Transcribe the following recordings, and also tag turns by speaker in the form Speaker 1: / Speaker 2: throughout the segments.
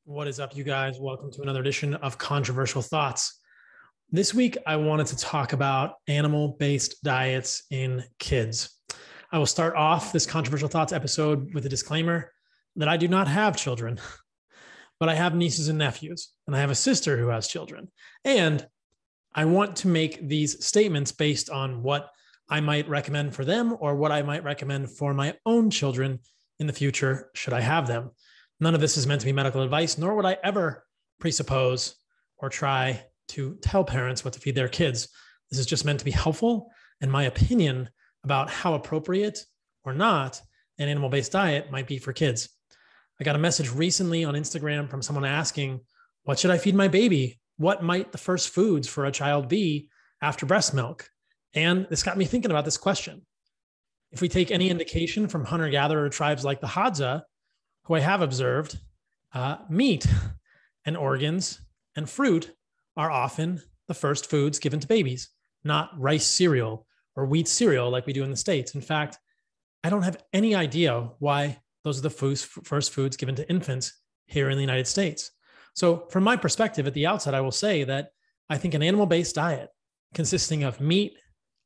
Speaker 1: What is up, you guys? Welcome to another edition of Controversial Thoughts. This week, I wanted to talk about animal-based diets in kids. I will start off this Controversial Thoughts episode with a disclaimer that I do not have children, but I have nieces and nephews, and I have a sister who has children. And I want to make these statements based on what I might recommend for them or what I might recommend for my own children in the future, should I have them. None of this is meant to be medical advice, nor would I ever presuppose or try to tell parents what to feed their kids. This is just meant to be helpful and my opinion about how appropriate or not an animal-based diet might be for kids. I got a message recently on Instagram from someone asking, what should I feed my baby? What might the first foods for a child be after breast milk? And this got me thinking about this question. If we take any indication from hunter-gatherer tribes like the Hadza, who I have observed, meat and organs and fruit are often the first foods given to babies, not rice cereal or wheat cereal like we do in the States. In fact, I don't have any idea why those are the first foods given to infants here in the United States. So from my perspective at the outset, I will say that I think an animal-based diet consisting of meat,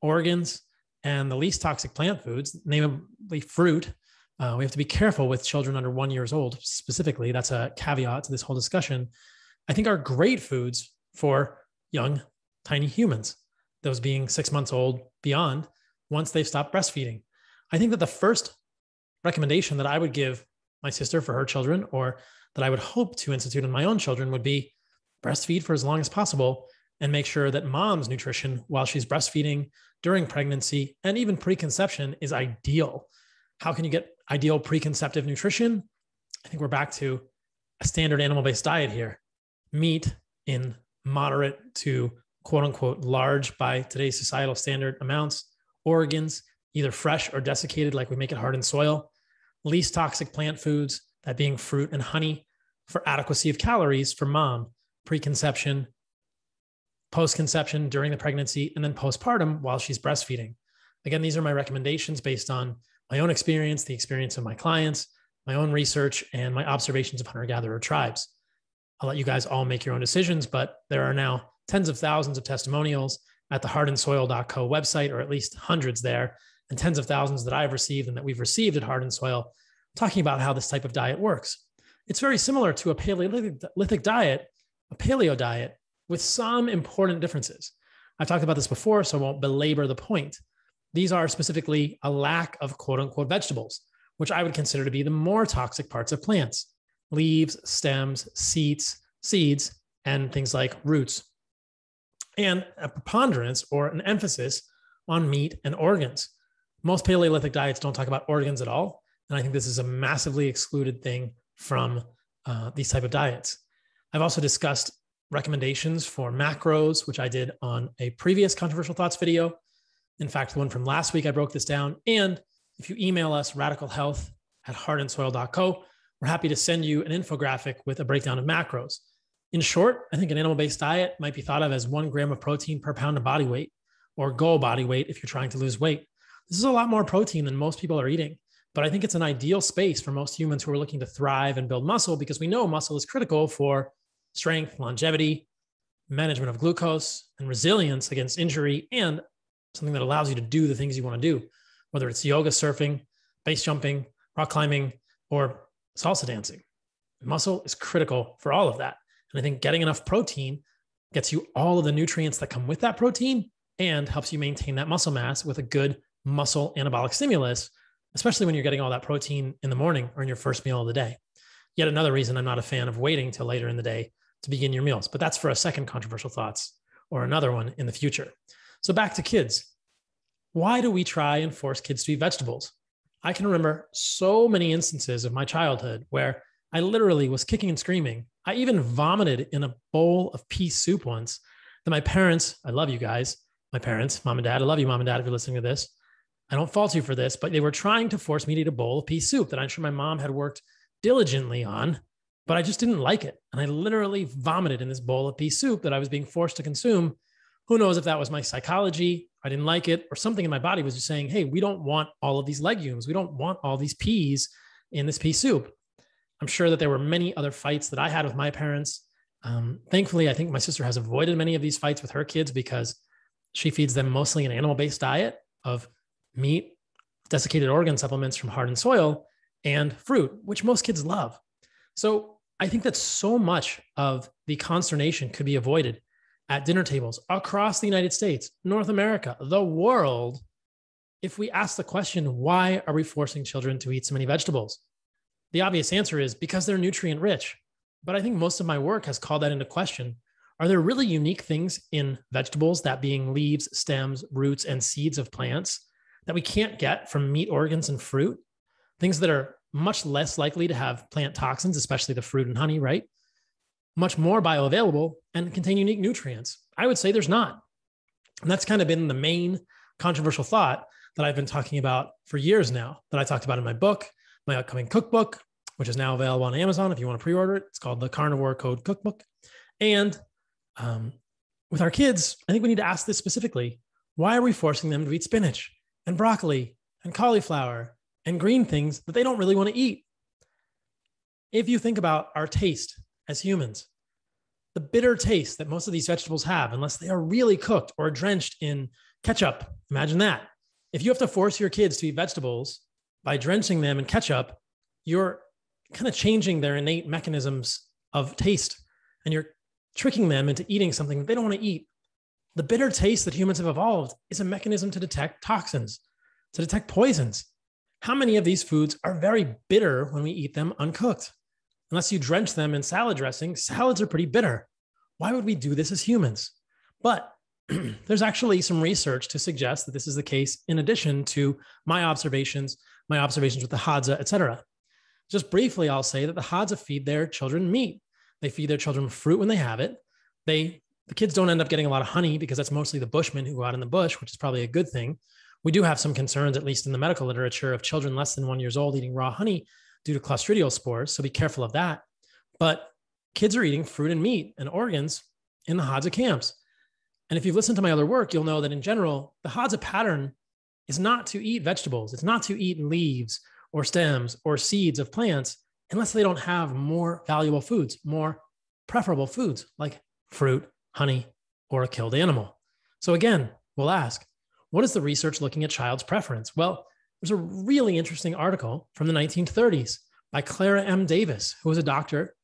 Speaker 1: organs, and the least toxic plant foods, namely fruit. We have to be careful with children under 1 year old specifically. That's a caveat to this whole discussion. I think are great foods for young, tiny humans, those being 6 months old beyond, once they've stopped breastfeeding. I think that the first recommendation that I would give my sister for her children, or that I would hope to institute in my own children, would be breastfeed for as long as possible and make sure that mom's nutrition while she's breastfeeding, during pregnancy, and even preconception is ideal. How can you get ideal preconceptive nutrition? I think we're back to a standard animal-based diet here. Meat in moderate to quote unquote large by today's societal standard amounts, organs, either fresh or desiccated like we make it hard in soil, least toxic plant foods, that being fruit and honey, for adequacy of calories for mom, preconception, post-conception, during the pregnancy, and then postpartum while she's breastfeeding. Again, these are my recommendations based on my own experience, the experience of my clients, my own research, and my observations of hunter-gatherer tribes. I'll let you guys all make your own decisions, but there are now tens of thousands of testimonials at the heartandsoil.co website, or at least hundreds there, and tens of thousands that I've received and that we've received at Heart and Soil, talking about how this type of diet works. It's very similar to a Paleolithic diet, a paleo diet, with some important differences. I've talked about this before, so I won't belabor the point. These are specifically a lack of quote unquote vegetables, which I would consider to be the more toxic parts of plants: leaves, stems, seeds, and things like roots. And a preponderance or an emphasis on meat and organs. Most Paleolithic diets don't talk about organs at all. And I think this is a massively excluded thing from these type of diets. I've also discussed recommendations for macros, which I did on a previous Controversial Thoughts video. In fact, the one from last week, I broke this down. And if you email us, radicalhealth@heartandsoil.co, we're happy to send you an infographic with a breakdown of macros. In short, I think an animal-based diet might be thought of as 1 gram of protein per pound of body weight, or goal body weight if you're trying to lose weight. This is a lot more protein than most people are eating, but I think it's an ideal space for most humans who are looking to thrive and build muscle, because we know muscle is critical for strength, longevity, management of glucose, and resilience against injury, and something that allows you to do the things you want to do, whether it's yoga, surfing, base jumping, rock climbing, or salsa dancing. Muscle is critical for all of that. And I think getting enough protein gets you all of the nutrients that come with that protein and helps you maintain that muscle mass with a good muscle anabolic stimulus, especially when you're getting all that protein in the morning or in your first meal of the day. Yet another reason I'm not a fan of waiting till later in the day to begin your meals, but that's for a second Controversial Thoughts or another one in the future. So back to kids. Why do we try and force kids to eat vegetables? I can remember so many instances of my childhood where I literally was kicking and screaming. I even vomited in a bowl of pea soup once that my parents, I love you guys, my parents, mom and dad, I love you, mom and dad, if you're listening to this. I don't fault you for this, but they were trying to force me to eat a bowl of pea soup that I'm sure my mom had worked diligently on, but I just didn't like it. And I literally vomited in this bowl of pea soup that I was being forced to consume. Who knows if that was my psychology, I didn't like it, or something in my body was just saying, hey, we don't want all of these legumes. We don't want all these peas in this pea soup. I'm sure that there were many other fights that I had with my parents. Thankfully, I think my sister has avoided many of these fights with her kids because she feeds them mostly an animal-based diet of meat, desiccated organ supplements from Heart and Soil, and fruit, which most kids love. So I think that so much of the consternation could be avoided at dinner tables across the United States, North America, the world, if we ask the question, why are we forcing children to eat so many vegetables? The obvious answer is because they're nutrient rich. But I think most of my work has called that into question. Are there really unique things in vegetables, that being leaves, stems, roots, and seeds of plants, that we can't get from meat, organs, and fruit? Things that are much less likely to have plant toxins, especially the fruit and honey, right? Much more bioavailable and contain unique nutrients. I would say there's not. And that's kind of been the main controversial thought that I've been talking about for years now, that I talked about in my book, my upcoming cookbook, which is now available on Amazon if you want to pre-order it. It's called the Carnivore Code Cookbook. And with our kids, I think we need to ask this specifically. Why are we forcing them to eat spinach and broccoli and cauliflower and green things that they don't really want to eat? If you think about our taste as humans, the bitter taste that most of these vegetables have, unless they are really cooked or drenched in ketchup, imagine that. If you have to force your kids to eat vegetables by drenching them in ketchup, you're kind of changing their innate mechanisms of taste, and you're tricking them into eating something that they don't want to eat. The bitter taste that humans have evolved is a mechanism to detect toxins, to detect poisons. How many of these foods are very bitter when we eat them uncooked? Unless you drench them in salad dressing, salads are pretty bitter. Why would we do this as humans? But there's actually some research to suggest that this is the case in addition to my observations with the Hadza, et cetera. Just briefly, I'll say that the Hadza feed their children meat. They feed their children fruit when they have it. The kids don't end up getting a lot of honey because that's mostly the bushmen who go out in the bush, which is probably a good thing. We do have some concerns, at least in the medical literature, of children less than 1 year old eating raw honey due to Clostridial spores. So be careful of that. But kids are eating fruit and meat and organs in the Hadza camps. And if you've listened to my other work, you'll know that in general, the Hadza pattern is not to eat vegetables. It's not to eat leaves or stems or seeds of plants unless they don't have more valuable foods, more preferable foods like fruit, honey, or a killed animal. So again, we'll ask, what is the research looking at child's preference? Well, there's a really interesting article from the 1930s by Clara M. Davis, who was a doctor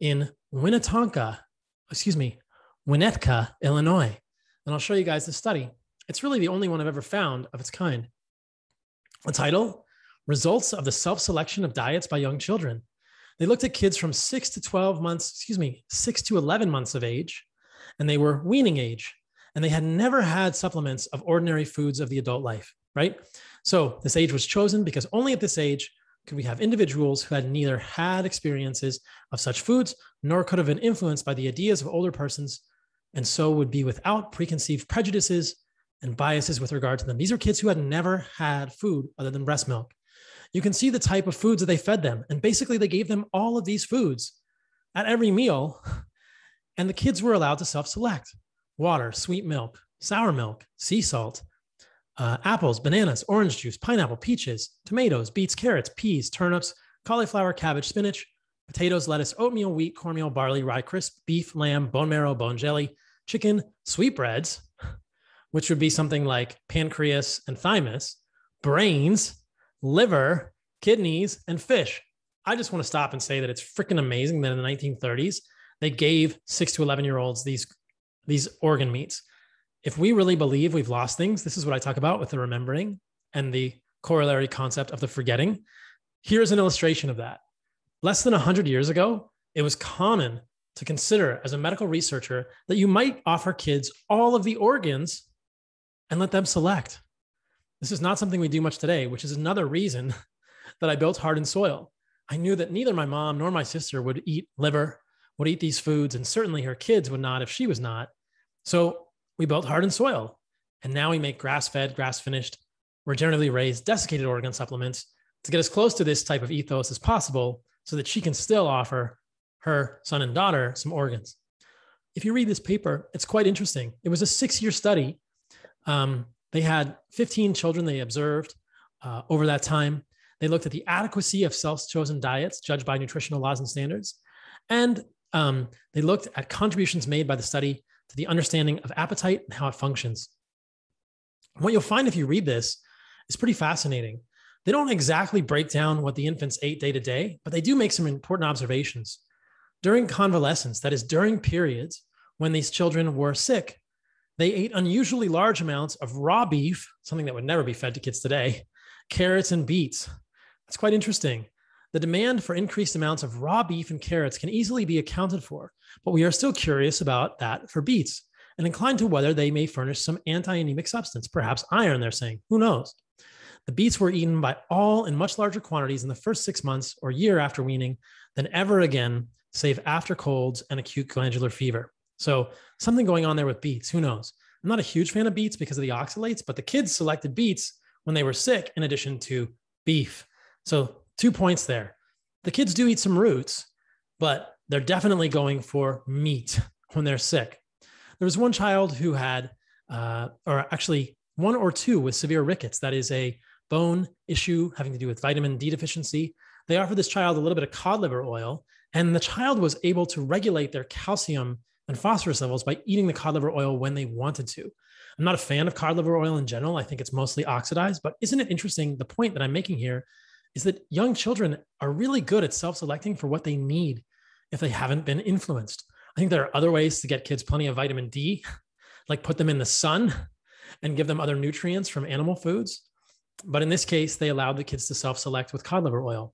Speaker 1: in Winnetka, Illinois. And I'll show you guys this study. It's really the only one I've ever found of its kind. The title, Results of the Self-Selection of Diets by Young Children. They looked at kids from 6 to 11 months of age, and they were weaning age, and they had never had supplements of ordinary foods of the adult life, right? So this age was chosen because only at this age could we have individuals who had neither had experiences of such foods, nor could have been influenced by the ideas of older persons, and so would be without preconceived prejudices and biases with regard to them. These are kids who had never had food other than breast milk. You can see the type of foods that they fed them. And basically they gave them all of these foods at every meal. And the kids were allowed to self-select: water, sweet milk, sour milk, sea salt, apples, bananas, orange juice, pineapple, peaches, tomatoes, beets, carrots, peas, turnips, cauliflower, cabbage, spinach, potatoes, lettuce, oatmeal, wheat, cornmeal, barley, rye crisp, beef, lamb, bone marrow, bone jelly, chicken, sweetbreads, which would be something like pancreas and thymus, brains, liver, kidneys, and fish. I just want to stop and say that it's freaking amazing that in the 1930s, they gave 6 to 11-year-olds these organ meats. If we really believe we've lost things, this is what I talk about with the remembering and the corollary concept of the forgetting. Here's an illustration of that. Less than 100 years ago, it was common to consider as a medical researcher that you might offer kids all of the organs and let them select. This is not something we do much today, which is another reason that I built Heart and Soil. I knew that neither my mom nor my sister would eat liver, would eat these foods, and certainly her kids would not if she was not. So we built Heart and Soil, and now we make grass-fed, grass-finished, regeneratively raised, desiccated organ supplements to get as close to this type of ethos as possible so that she can still offer her son and daughter some organs. If you read this paper, it's quite interesting. It was a 6-year study. They had 15 children they observed over that time. They looked at the adequacy of self-chosen diets judged by nutritional laws and standards. And they looked at contributions made by the study to the understanding of appetite and how it functions. What you'll find if you read this is pretty fascinating. They don't exactly break down what the infants ate day to day, but they do make some important observations. During convalescence, that is during periods when these children were sick, they ate unusually large amounts of raw beef, something that would never be fed to kids today, carrots and beets. That's quite interesting. The demand for increased amounts of raw beef and carrots can easily be accounted for, but we are still curious about that for beets and inclined to whether they may furnish some anti-anemic substance, perhaps iron, they're saying. Who knows? The beets were eaten by all in much larger quantities in the first 6 months or year after weaning than ever again, save after colds and acute glandular fever. So something going on there with beets, who knows? I'm not a huge fan of beets because of the oxalates, but the kids selected beets when they were sick in addition to beef. So 2 points there. The kids do eat some roots, but they're definitely going for meat when they're sick. There was one child who had, or actually 1 or 2 with severe rickets. That is a bone issue having to do with vitamin D deficiency. They offered this child a little bit of cod liver oil, and the child was able to regulate their calcium and phosphorus levels by eating the cod liver oil when they wanted to. I'm not a fan of cod liver oil in general. I think it's mostly oxidized, but isn't it interesting? The point that I'm making here is that young children are really good at self-selecting for what they need if they haven't been influenced. I think there are other ways to get kids plenty of vitamin D, like put them in the sun and give them other nutrients from animal foods. But in this case, they allowed the kids to self-select with cod liver oil.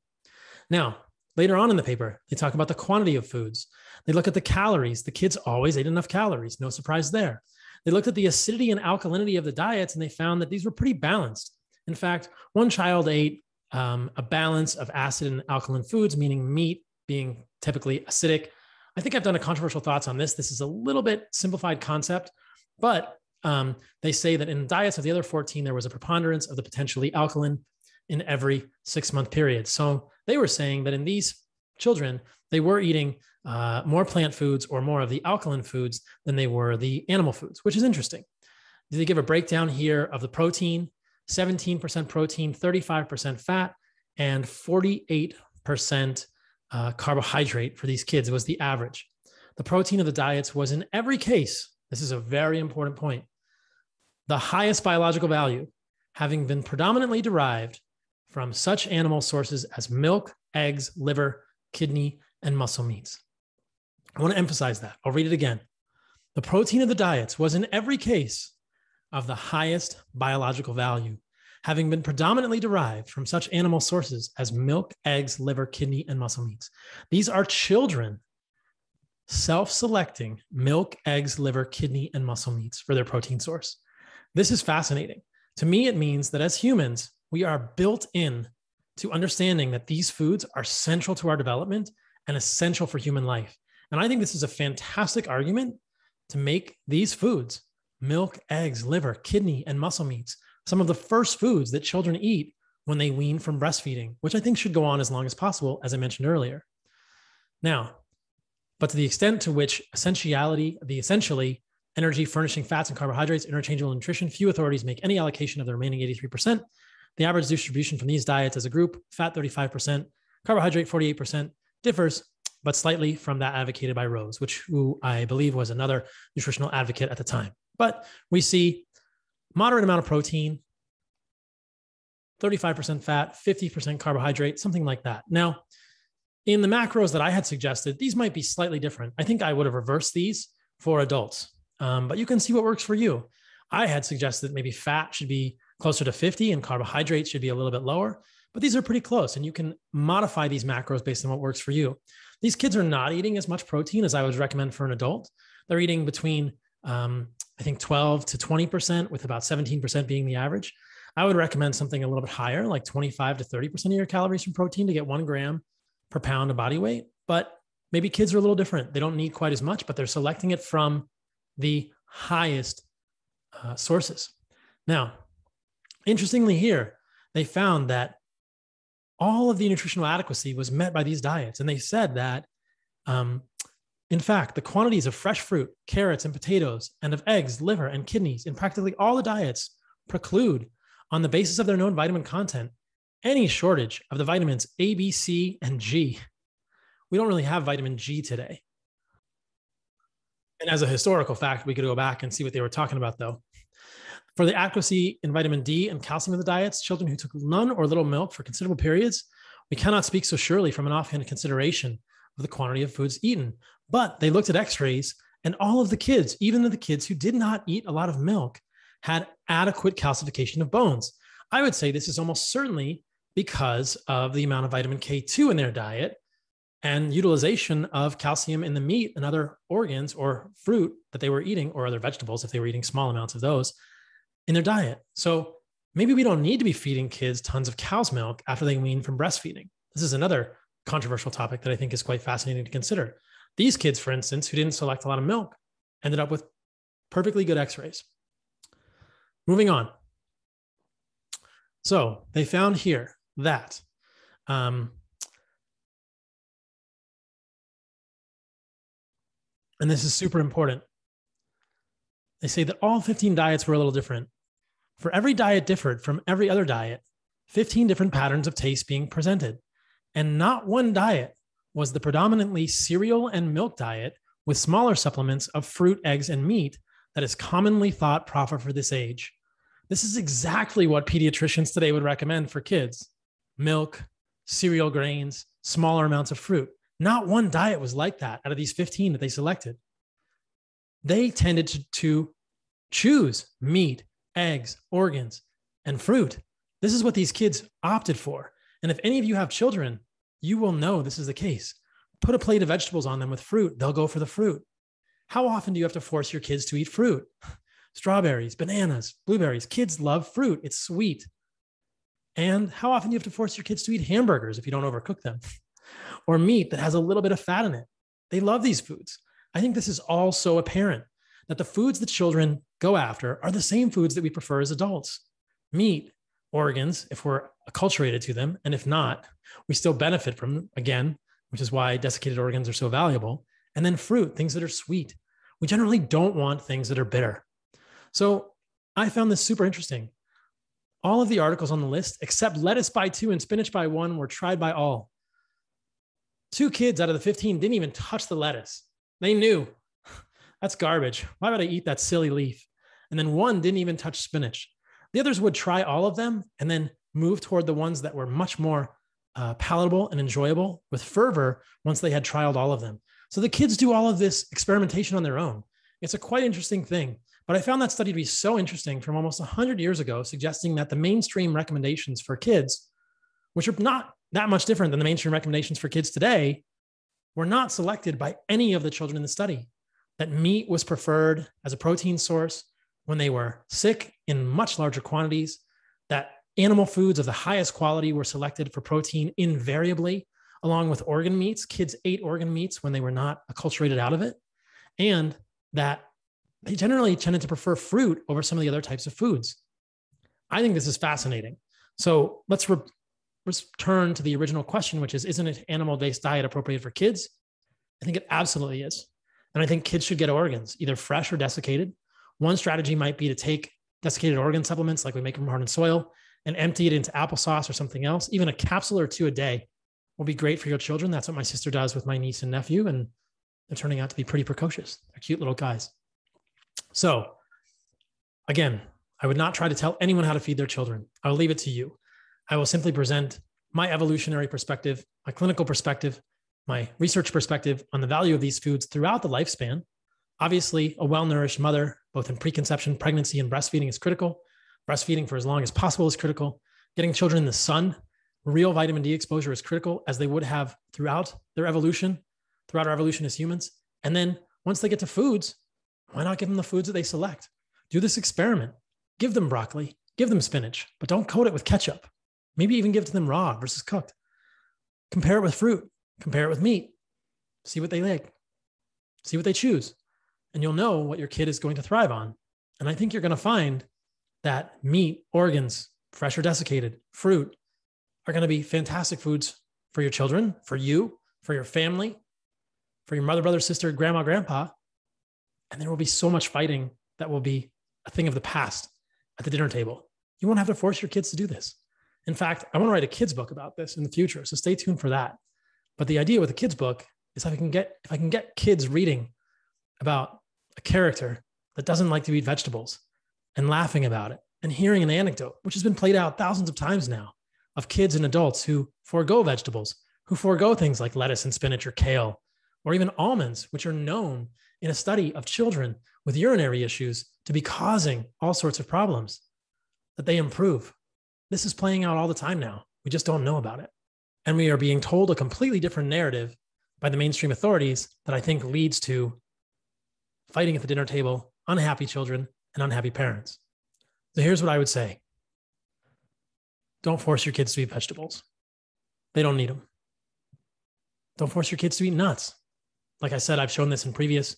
Speaker 1: Now, later on in the paper, they talk about the quantity of foods. They look at the calories. The kids always ate enough calories. No surprise there. They looked at the acidity and alkalinity of the diets, and they found that these were pretty balanced. In fact, one child ate a balance of acid and alkaline foods, meaning meat being typically acidic. I think I've done a controversial thoughts on this. This is a little bit simplified concept, but they say that in diets of the other 14, there was a preponderance of the potentially alkaline in every 6-month period. So they were saying that in these children, they were eating more plant foods or more of the alkaline foods than they were the animal foods, which is interesting. They give a breakdown here of the protein, 17% protein, 35% fat, and 48% carbohydrate for these kids. It was the average. The protein of the diets was in every case, this is a very important point, the highest biological value, having been predominantly derived from such animal sources as milk, eggs, liver, kidney, and muscle meats. I want to emphasize that. I'll read it again. The protein of the diets was in every case of the highest biological value, having been predominantly derived from such animal sources as milk, eggs, liver, kidney, and muscle meats. These are children self-selecting milk, eggs, liver, kidney, and muscle meats for their protein source. This is fascinating. To me, it means that as humans, we are built in to understanding that these foods are central to our development and essential for human life. And I think this is a fantastic argument to make these foods, milk, eggs, liver, kidney, and muscle meats, some of the first foods that children eat when they wean from breastfeeding, which I think should go on as long as possible, as I mentioned earlier. Now, but to the extent to which essentially energy furnishing fats and carbohydrates, interchangeable nutrition, few authorities make any allocation of the remaining 83%. The average distribution from these diets as a group, fat 35%, carbohydrate 48%, differs, but slightly from that advocated by Rose, who I believe was another nutritional advocate at the time. But we see moderate amount of protein, 35% fat, 50% carbohydrate, something like that. Now, in the macros that I had suggested, these might be slightly different. I think I would have reversed these for adults, but you can see what works for you. I had suggested maybe fat should be closer to 50 and carbohydrates should be a little bit lower, but these are pretty close and you can modify these macros based on what works for you. These kids are not eating as much protein as I would recommend for an adult. They're eating between, I think 12 to 20%, with about 17% being the average. I would recommend something a little bit higher, like 25 to 30% of your calories from protein to get 1 gram per pound of body weight. But maybe kids are a little different. They don't need quite as much, but they're selecting it from the highest sources. Now, interestingly here, they found that all of the nutritional adequacy was met by these diets. And they said that, in fact, the quantities of fresh fruit, carrots, and potatoes, and of eggs, liver, and kidneys in practically all the diets preclude, on the basis of their known vitamin content, any shortage of the vitamins A, B, C, and G. We don't really have vitamin G today. And as a historical fact, we could go back and see what they were talking about, though. For the adequacy in vitamin D and calcium in the diets, children who took none or little milk for considerable periods, we cannot speak so surely from an offhand consideration of the quantity of foods eaten. But they looked at x-rays, and all of the kids, even the kids who did not eat a lot of milk, had adequate calcification of bones. I would say this is almost certainly because of the amount of vitamin K2 in their diet and utilization of calcium in the meat and other organs or fruit that they were eating, or other vegetables if they were eating small amounts of those in their diet. So maybe we don't need to be feeding kids tons of cow's milk after they wean from breastfeeding. This is another controversial topic that I think is quite fascinating to consider. These kids, for instance, who didn't select a lot of milk, ended up with perfectly good x-rays. Moving on. So they found here that and this is super important. They say that all 15 diets were a little different. For every diet differed from every other diet, 15 different patterns of taste being presented. And not one diet was the predominantly cereal and milk diet with smaller supplements of fruit, eggs, and meat that is commonly thought proper for this age. This is exactly what pediatricians today would recommend for kids. Milk, cereal grains, smaller amounts of fruit. Not one diet was like that out of these 15 that they selected. They tended to choose meat, eggs, organs, and fruit. This is what these kids opted for. And if any of you have children, you will know this is the case. Put a plate of vegetables on them with fruit, they'll go for the fruit. How often do you have to force your kids to eat fruit? Strawberries, bananas, blueberries. Kids love fruit. It's sweet. And how often do you have to force your kids to eat hamburgers if you don't overcook them? Or meat that has a little bit of fat in it? They love these foods. I think this is all so apparent that the foods that children go after are the same foods that we prefer as adults. Meat, organs, if we're acculturated to them, and if not, we still benefit from them, again, which is why desiccated organs are so valuable. And then fruit, things that are sweet. We generally don't want things that are bitter. So I found this super interesting. All of the articles on the list, except lettuce by 2 and spinach by 1, were tried by all. 2 kids out of the 15 didn't even touch the lettuce. They knew that's garbage. Why would I eat that silly leaf? And then 1 didn't even touch spinach. The others would try all of them and then move toward the ones that were much more palatable and enjoyable with fervor once they had trialed all of them. So the kids do all of this experimentation on their own. It's a quite interesting thing. But I found that study to be so interesting from almost 100 years ago, suggesting that the mainstream recommendations for kids, which are not that much different than the mainstream recommendations for kids today, were not selected by any of the children in the study. That meat was preferred as a protein source when they were sick in much larger quantities, that animal foods of the highest quality were selected for protein invariably, along with organ meats. Kids ate organ meats when they were not acculturated out of it, and that they generally tended to prefer fruit over some of the other types of foods. I think this is fascinating. So let's return to the original question, which is, isn't an animal-based diet appropriate for kids? I think it absolutely is. And I think kids should get organs, either fresh or desiccated. One strategy might be to take desiccated organ supplements like we make from hardened soil and empty it into applesauce or something else. Even a capsule or 2 a day will be great for your children. That's what my sister does with my niece and nephew, and they're turning out to be pretty precocious. They're cute little guys. So again, I would not try to tell anyone how to feed their children. I will leave it to you. I will simply present my evolutionary perspective, my clinical perspective, my research perspective on the value of these foods throughout the lifespan. Obviously, a well-nourished mother, both in preconception, pregnancy, and breastfeeding is critical. Breastfeeding for as long as possible is critical. Getting children in the sun, real vitamin D exposure is critical, as they would have throughout their evolution, throughout our evolution as humans. And then once they get to foods, why not give them the foods that they select? Do this experiment. Give them broccoli, give them spinach, but don't coat it with ketchup. Maybe even give it to them raw versus cooked. Compare it with fruit, compare it with meat. See what they like, see what they choose. And you'll know what your kid is going to thrive on. And I think you're going to find that meat, organs, fresh or desiccated, fruit are going to be fantastic foods for your children, for you, for your family, for your mother, brother, sister, grandma, grandpa. And there will be so much fighting that will be a thing of the past at the dinner table. You won't have to force your kids to do this. In fact, I want to write a kid's book about this in the future. So stay tuned for that. But the idea with a kid's book is if I can get kids reading about a character that doesn't like to eat vegetables and laughing about it and hearing an anecdote, which has been played out thousands of times now, of kids and adults who forego vegetables, who forego things like lettuce and spinach or kale, or even almonds, which are known in a study of children with urinary issues to be causing all sorts of problems, that they improve. This is playing out all the time now. We just don't know about it. And we are being told a completely different narrative by the mainstream authorities that I think leads to fighting at the dinner table, unhappy children, and unhappy parents. So here's what I would say. Don't force your kids to eat vegetables. They don't need them. Don't force your kids to eat nuts. Like I said, I've shown this in previous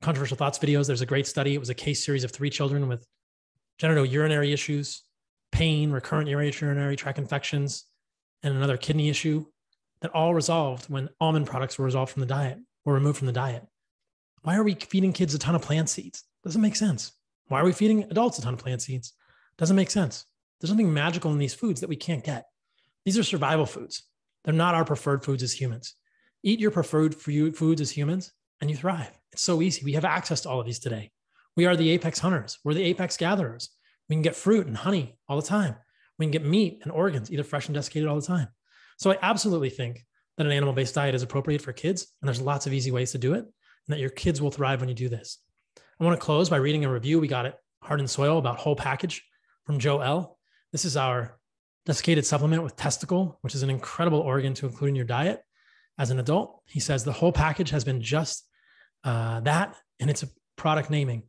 Speaker 1: controversial thoughts videos. There's a great study. It was a case series of 3 children with genitourinary issues, pain, recurrent urinary tract infections, and another kidney issue that all resolved when almond products were removed from the diet. Why are we feeding kids a ton of plant seeds? Doesn't make sense. Why are we feeding adults a ton of plant seeds? Doesn't make sense. There's something magical in these foods that we can't get. These are survival foods. They're not our preferred foods as humans. Eat your preferred foods as humans and you thrive. It's so easy. We have access to all of these today. We are the apex hunters. We're the apex gatherers. We can get fruit and honey all the time. We can get meat and organs, either fresh and desiccated, all the time. So I absolutely think that an animal-based diet is appropriate for kids, and there's lots of easy ways to do it, and that your kids will thrive when you do this. I want to close by reading a review we got at Heart and Soil about Whole Package from Joe L. This is our desiccated supplement with testicle, which is an incredible organ to include in your diet as an adult. He says the Whole Package has been just that, and it's a product naming.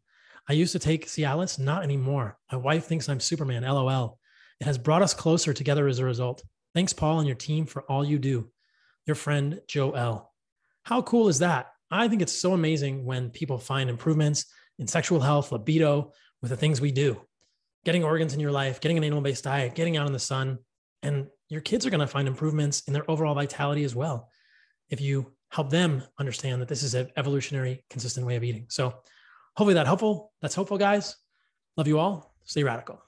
Speaker 1: I used to take Cialis, not anymore. My wife thinks I'm Superman, LOL. It has brought us closer together as a result. Thanks, Paul, and your team for all you do. Your friend, Joe L. How cool is that? I think it's so amazing when people find improvements in sexual health, libido, with the things we do. Getting organs in your life, getting an animal-based diet, getting out in the sun, and your kids are going to find improvements in their overall vitality as well if you help them understand that this is an evolutionary, consistent way of eating. So hopefully that's helpful, guys. Love you all. Stay radical.